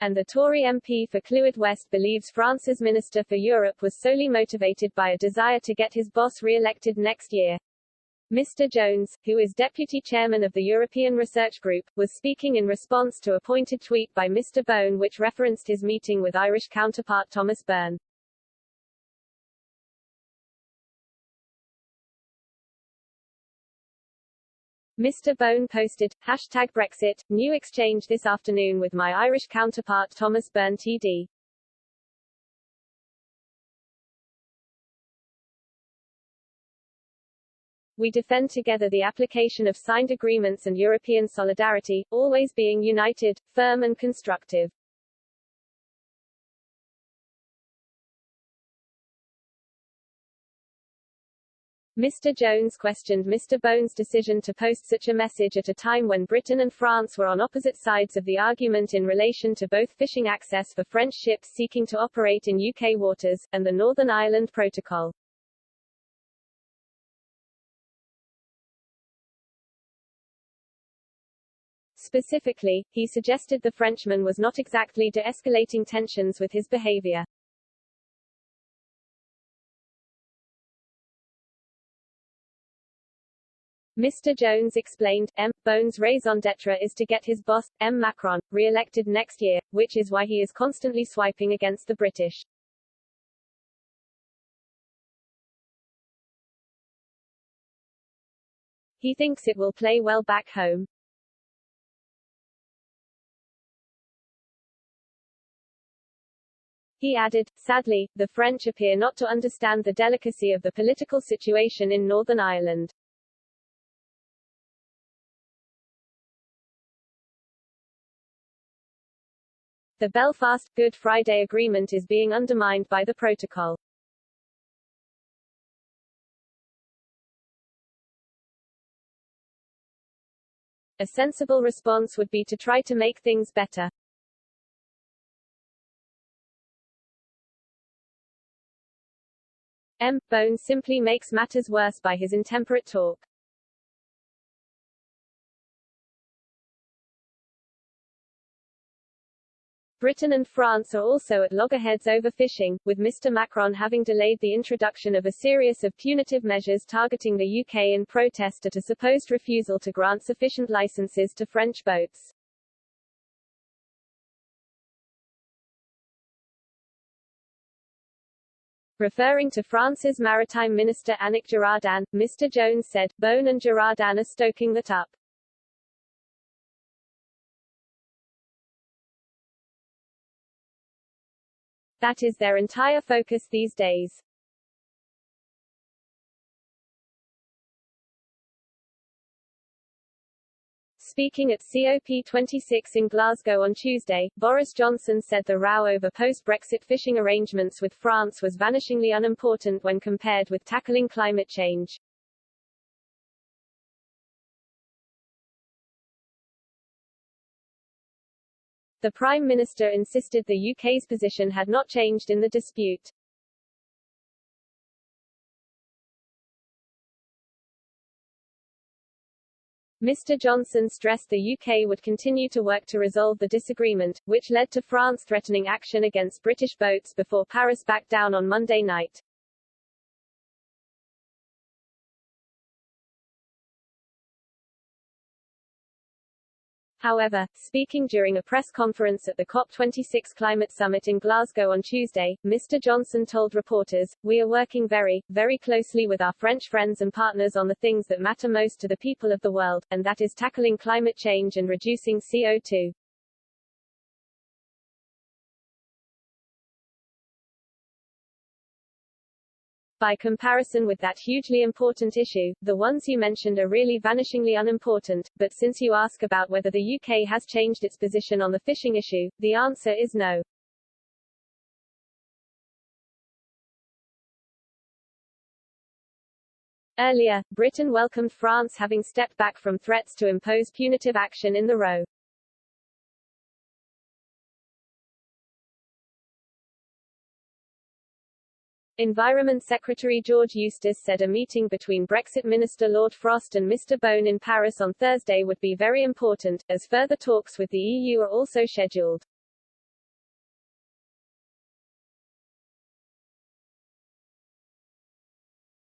And the Tory MP for Clwyd West believes France's Minister for Europe was solely motivated by a desire to get his boss re-elected next year. Mr. Jones, who is deputy chairman of the European Research Group, was speaking in response to a pointed tweet by Mr. Beaune which referenced his meeting with Irish counterpart Thomas Byrne. Mr. Beaune posted, #Brexit, new exchange this afternoon with my Irish counterpart Thomas Byrne TD. We defend together the application of signed agreements and European solidarity, always being united, firm and constructive. Mr. Jones questioned Mr. Beaune's decision to post such a message at a time when Britain and France were on opposite sides of the argument in relation to both fishing access for French ships seeking to operate in UK waters, and the Northern Ireland Protocol. Specifically, he suggested the Frenchman was not exactly de-escalating tensions with his behavior. Mr. Jones explained, Beaune's raison d'etre is to get his boss, Macron, re-elected next year, which is why he is constantly swiping against the British. He thinks it will play well back home. He added, sadly, the French appear not to understand the delicacy of the political situation in Northern Ireland. The Belfast Good Friday Agreement is being undermined by the protocol. A sensible response would be to try to make things better. Beaune simply makes matters worse by his intemperate talk. Britain and France are also at loggerheads over fishing, with Mr. Macron having delayed the introduction of a series of punitive measures targeting the UK in protest at a supposed refusal to grant sufficient licenses to French boats. Referring to France's Maritime Minister Annick Girardin, Mr. Jones said, Beaune and Girardin are stoking that up. That is their entire focus these days. Speaking at COP26 in Glasgow on Tuesday, Boris Johnson said the row over post-Brexit fishing arrangements with France was vanishingly unimportant when compared with tackling climate change. The Prime Minister insisted the UK's position had not changed in the dispute. Mr. Johnson stressed the UK would continue to work to resolve the disagreement, which led to France threatening action against British boats before Paris backed down on Monday night. However, speaking during a press conference at the COP26 climate summit in Glasgow on Tuesday, Mr. Johnson told reporters, "We are working very, very closely with our French friends and partners on the things that matter most to the people of the world, and that is tackling climate change and reducing CO2. By comparison with that hugely important issue, the ones you mentioned are really vanishingly unimportant, but since you ask about whether the UK has changed its position on the fishing issue, the answer is no." Earlier, Britain welcomed France having stepped back from threats to impose punitive action in the row. Environment Secretary George Eustace said a meeting between Brexit Minister Lord Frost and Mr. Beaune in Paris on Thursday would be very important, as further talks with the EU are also scheduled.